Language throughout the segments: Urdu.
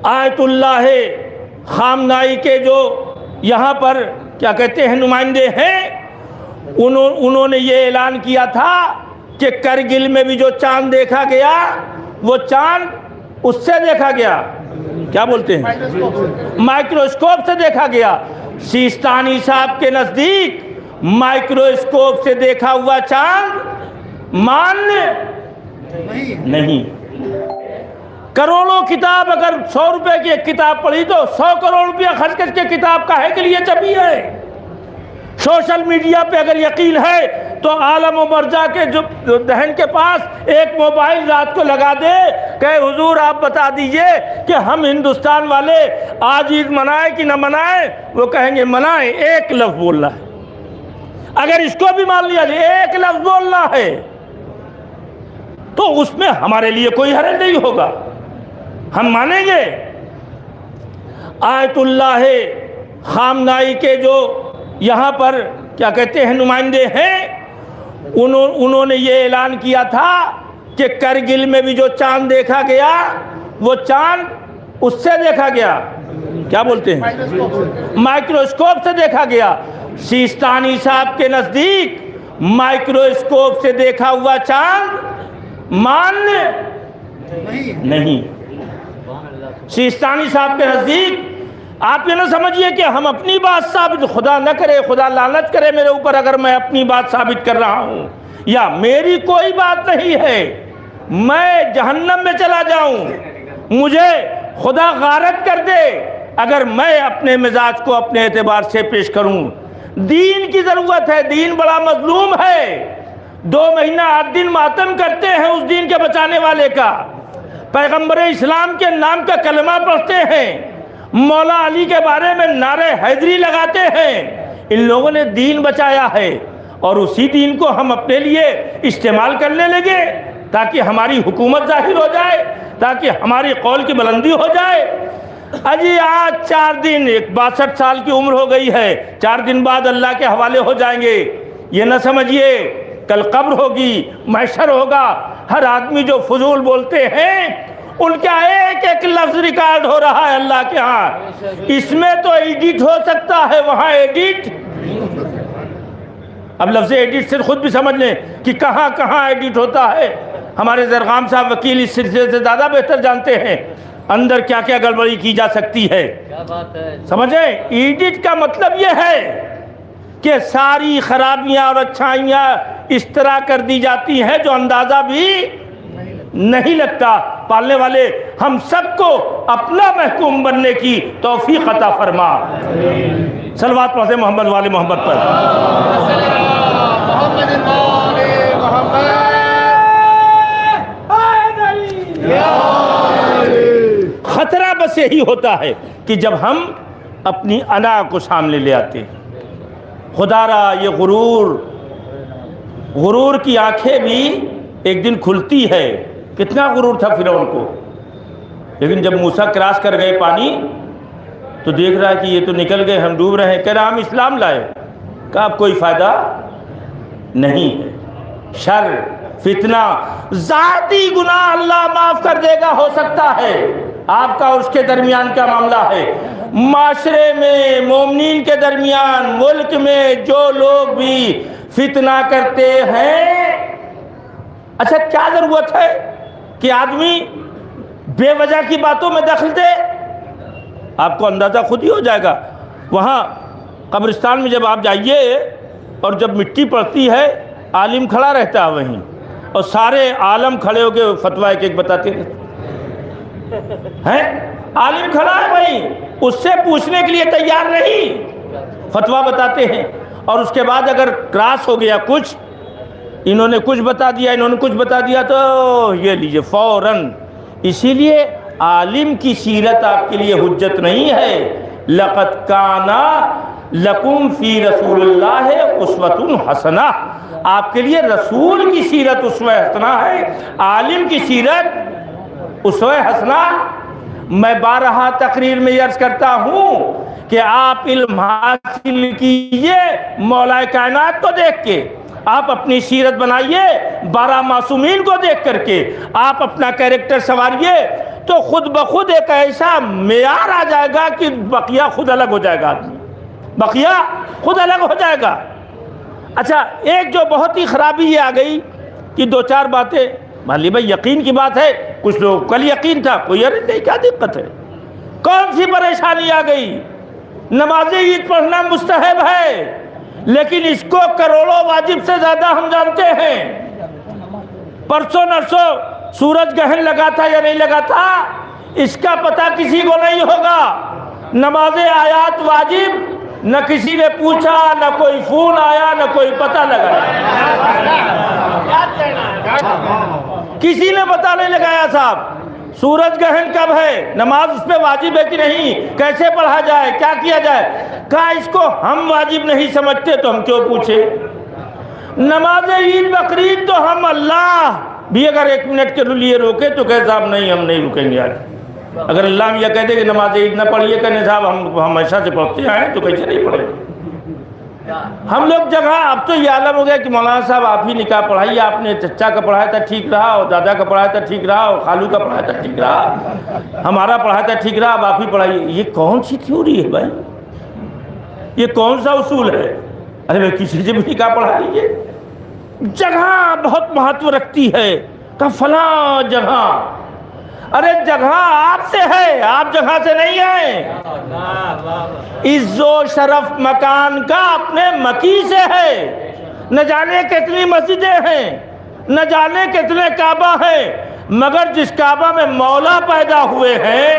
آیت اللہ خامنائی کے جو یہاں پر کیا کہتے ہیں نمائندے ہیں، انہوں نے یہ اعلان کیا تھا کہ کرگل میں بھی جو چاند دیکھا گیا وہ چاند اس سے دیکھا گیا، کیا بولتے ہیں، مائکروسکوپ سے دیکھا گیا۔ سیستانی صاحب کے نزدیک مائکروسکوپ سے دیکھا ہوا چاند ماننے نہیں۔ کروڑوں کتاب، اگر 100 روپے کی ایک کتاب پڑھی تو 100 کروڑ روپیہ خرچ کر کے کتاب کاہے کے لیے چھپی ہے؟ سوشل میڈیا پہ اگر یقین ہے تو عالم و مرجع کے جو دہن کے پاس ایک موبائل رات کو لگا دے کہ حضور آپ بتا دیجئے کہ ہم ہندوستان والے آج عید منائیں کہ نہ منائیں؟ وہ کہیں گے منائیں، ایک لفظ بولنا ہے۔ اگر اس کو بھی مان لیا جائے ایک لفظ بولنا ہے تو اس میں ہمارے لیے کوئی حرج نہیں ہوگا، ہم مانیں گے۔ آیت اللہ خامنائی کے جو یہاں پر کیا کہتے ہیں نمائندے ہیں، انہوں نے یہ اعلان کیا تھا کہ کرگل میں بھی جو چاند دیکھا گیا وہ چاند اس سے دیکھا گیا، کیا بولتے ہیں، مائکروسکوپ سے دیکھا گیا۔ سیستانی صاحب کے نزدیک مائکروسکوپ سے دیکھا ہوا چاند ماننے نہیں۔ سیستانی صاحب کے نزدیک آپ یہ نہ سمجھیے کہ ہم اپنی بات ثابت، خدا نہ کرے، خدا لعنت کرے میرے اوپر اگر میں اپنی بات ثابت کر رہا ہوں، یا میری کوئی بات نہیں ہے، میں جہنم میں چلا جاؤں، مجھے خدا غارت کر دے اگر میں اپنے مزاج کو اپنے اعتبار سے پیش کروں۔ دین کی ضرورت ہے، دین بڑا مظلوم ہے، 2 مہینہ 8 دن ماتم کرتے ہیں اس دین کے بچانے والے کا، پیغمبر اسلام کے نام کا کلمہ پڑھتے ہیں، مولا علی کے بارے میں نعرہ حیدری لگاتے ہیں۔ ان لوگوں نے دین بچایا ہے اور اسی دین کو ہم اپنے لیے استعمال کرنے لگے تاکہ ہماری حکومت ظاہر ہو جائے، تاکہ ہماری قول کی بلندی ہو جائے۔ اجی آج 4 دن، 62 سال کی عمر ہو گئی ہے، 4 دن بعد اللہ کے حوالے ہو جائیں گے۔ یہ نہ سمجھیے کل قبر ہوگی، محشر ہوگا، ہر آدمی جو فضول بولتے ہیں ان کا ایک ایک لفظ ریکارڈ ہو رہا ہے اللہ کے ہاں۔ اس میں تو ایڈٹ ہو سکتا ہے، وہاں ایڈٹ، اب لفظ ایڈٹ سے خود بھی سمجھ لیں کہ کہاں کہاں ایڈٹ ہوتا ہے۔ ہمارے زرغام صاحب وکیل اس سلسلے سے زیادہ بہتر جانتے ہیں اندر کیا کیا گڑبڑی کی جا سکتی ہے۔ سمجھیں، ایڈٹ کا مطلب یہ ہے کہ ساری خرابیاں اور اچھائیاں اس طرح کر دی جاتی ہیں جو اندازہ بھی نہیں لگتا۔ پالنے والے ہم سب کو اپنا محکوم بننے کی توفیق عطا فرما۔ صلوات پڑھتے محمد والے محمد پر۔ خطرہ بس یہی ہوتا ہے کہ جب ہم اپنی انا کو سامنے لے آتے ہیں۔ خدا را یہ غرور کی آنکھیں بھی ایک دن کھلتی ہے۔ کتنا غرور تھا فرعون کو، لیکن جب موسیٰ کراس کر گئے پانی تو دیکھ رہا ہے کہ یہ تو نکل گئے، ہم ڈوب رہے ہیں، کہہ رہا ہم اسلام لائے۔ کہا اب کوئی فائدہ نہیں ہے، شر فتنہ ذاتی گناہ اللہ معاف کر دے گا، ہو سکتا ہے آپ کا اور اس کے درمیان کا معاملہ ہے۔ معاشرے میں، مومنین کے درمیان، ملک میں جو لوگ بھی فتنہ کرتے ہیں، اچھا کیا ضرورت ہے کہ آدمی بے وجہ کی باتوں میں دخل دے؟ آپ کو اندازہ خود ہی ہو جائے گا۔ وہاں قبرستان میں جب آپ جائیے اور جب مٹی پڑتی ہے، عالم کھڑا رہتا ہے وہیں، اور سارے عالم کھڑے ہو کے فتویٰ ایک ایک بتاتے رہتے ہیں۔ عالم کھڑا ہے وہیں، اس سے پوچھنے کے لیے تیار نہیں، فتویٰ بتاتے ہیں۔ اور اس کے بعد اگر کراس ہو گیا کچھ، انہوں نے کچھ بتا دیا، انہوں نے کچھ بتا دیا، تو یہ لیجئے فوراً۔ اسی لیے عالم کی سیرت آپ کے لیے حجت نہیں ہے۔ لَقَدْ كَانَ لَكُمْ فِي رَسُولِ اللَّهِ أُسْوَةٌ حَسَنَةٌ، آپ کے لیے رسول کی سیرت اسوہ حسنہ ہے، عالم کی سیرت اسوہ حسنہ۔ میں بارہا تقریر میں عرض کرتا ہوں کہ آپ علم حاصل کیجئے مولا کائنات کو دیکھ کے، آپ اپنی سیرت بنائیے 12 معصومین کو دیکھ کر کے، آپ اپنا کیریکٹر سنواریے تو خود بخود ایک ایسا معیار آ جائے گا کہ بقیہ خود الگ ہو جائے گا آدمی، بقیہ خود الگ ہو جائے گا۔ اچھا ایک جو بہت ہی خرابی یہ آ گئی کہ دو چار باتیں، مان لی بھائی یقین کی بات ہے، کچھ لوگ کل یقین تھا، کوئی ارے نہیں کیا دقت ہے، کون سی پریشانی آ گئی؟ نماز عید پڑھنا مستحب ہے، لیکن اس کو کروڑوں واجب سے زیادہ ہم جانتے ہیں۔ پرسوں نرسوں سورج گہن لگا تھا یا نہیں لگا تھا، اس کا پتہ کسی کو نہیں ہوگا۔ نماز آیات واجب، نہ کسی نے پوچھا، نہ کوئی فون آیا، نہ کوئی پتہ لگایا، کسی نے پتہ نہیں لگایا صاحب سورج گہن کب ہے، نماز اس پہ واجب ہے کہ نہیں، کیسے پڑھا جائے، کیا کیا جائے۔ کہا اس کو ہم واجب نہیں سمجھتے تو ہم کیوں پوچھے۔ نماز عید بقرعید تو ہم اللہ بھی اگر ایک منٹ کے لیے روکے تو کہے صاحب نہیں ہم نہیں رکیں گے آج۔ اگر اللہ یہ کہہ دے کہ نماز عید نہ پڑھیے، کہنے صاحب ہم ہمیشہ سے پڑھتے آئے تو کیسے نہیں پڑھیں۔ ہم لوگ جگہ اب تو یہ عالم ہو گیا کہ مولانا صاحب آپ ہی نکاح پڑھائیے، آپ نے چچا کا پڑھایا تھا ٹھیک رہا، اور دادا کا پڑھایا تھا ٹھیک رہا، اور خالو کا پڑھایا تھا ٹھیک رہا، ہمارا پڑھایا تھا ٹھیک رہا، اب آپ ہی پڑھائیے۔ یہ کون سی تھیوری ہے بھائی، یہ کون سا اصول ہے؟ ارے بھائی کسی سے بھی نکاح پڑھا لیجیے۔ جگہ بہت مہتو رکھتی ہے کہ فلاں جگہ، ارے جگہ آپ سے ہے، آپ جگہ سے نہیں ہیں۔ عز و شرف مکان کا اپنے مکی سے ہے۔ نہ جانے کتنی مسجدیں ہیں، نہ جانے کتنے کعبہ ہیں، مگر جس کعبہ میں مولا پیدا ہوئے ہیں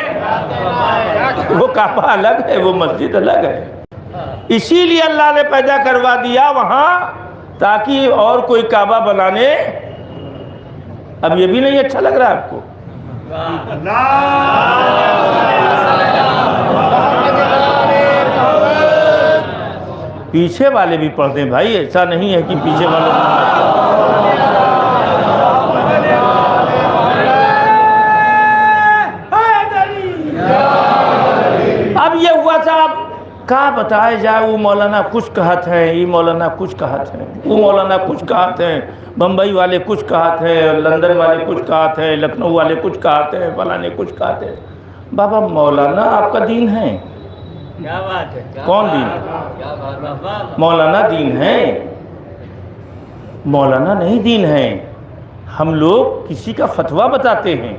وہ کعبہ الگ ہے، وہ مسجد الگ ہے۔ اسی لیے اللہ نے پیدا کروا دیا وہاں تاکہ اور کوئی کعبہ بنانے۔ اب یہ بھی نہیں اچھا لگ رہا آپ کو؟ پیچھے والے بھی پڑھتے ہیں بھائی، ایسا نہیں ہے کہ پیچھے والے اب یہ ہوا صاحب کہا بتائے جائے، وہ مولانا کچھ کہت ہیں، یہ مولانا کچھ کہت ہیں، وہ مولانا کچھ کہت ہیں، بمبئی والے کچھ کہت ہیں، لندن والے کچھ کہت ہیں، لکھنؤ والے کچھ کہت ہیں، فلانے کچھ کہت ہیں۔ بابا مولانا آپ کا دین ہے؟ کون دین؟ مولانا دین ہے؟ مولانا نہیں دین ہے۔ ہم لوگ کسی کا فتویٰ بتاتے ہیں،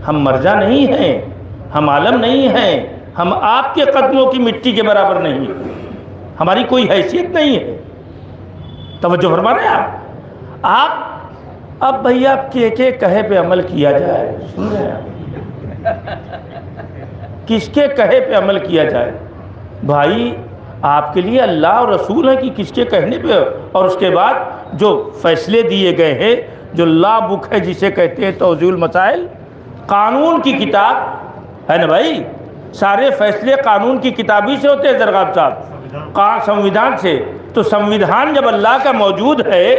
ہم مرجع نہیں ہیں، ہم عالم نہیں ہیں، ہم آپ کے قدموں کی مٹی کے برابر نہیں، ہماری کوئی حیثیت نہیں ہے۔ توجہ فرما رہے ہیں آپ؟ اب بھئی آپ کے کہے پہ عمل کیا جائے، سن رہے ہیں؟ کس کے کہے پہ عمل کیا جائے؟ بھائی آپ کے لیے اللہ اور رسول ہیں کہ کس کے کہنے پہ، اور اس کے بعد جو فیصلے دیے گئے ہیں، جو لا بک ہے جسے کہتے ہیں توضیح المسائل، قانون کی کتاب ہے نا بھائی، سارے فیصلے قانون کی کتابی سے ہوتے ہیں زرغاب صاحب، سنویدھان سے۔ تو سنویدھان جب اللہ کا موجود ہے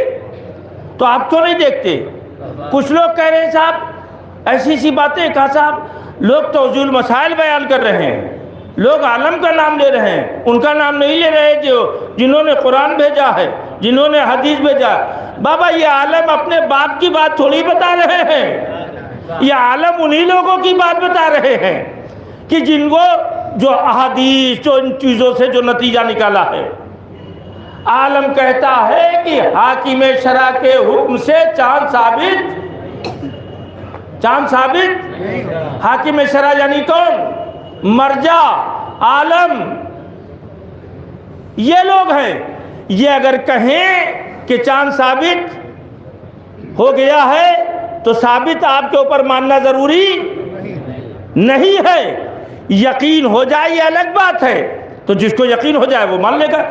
تو آپ کیوں نہیں دیکھتے؟ کچھ لوگ کہہ رہے ہیں صاحب ایسی سی باتیں، کہا صاحب لوگ توضیح المسائل بیان کر رہے ہیں، لوگ عالم کا نام لے رہے ہیں، ان کا نام نہیں لے رہے جنہوں نے قرآن بھیجا ہے، جنہوں نے حدیث بھیجا۔ بابا یہ عالم اپنے باپ کی بات تھوڑی بتا رہے ہیں، یہ عالم انہی لوگوں کی بات بتا رہے ہیں کہ جن کو جو احادیث جو ان چیزوں سے جو نتیجہ نکالا ہے۔ عالم کہتا ہے کہ حاکم شرع کے حکم سے چاند ثابت، حاکم شرع یعنی کون؟ مرجع، عالم، یہ لوگ ہیں۔ یہ اگر کہیں کہ چاند ثابت ہو گیا ہے تو ثابت آپ کے اوپر ماننا ضروری نہیں ہے۔ یقین ہو جائے یہ الگ بات ہے، تو جس کو یقین ہو جائے وہ مان لے گا۔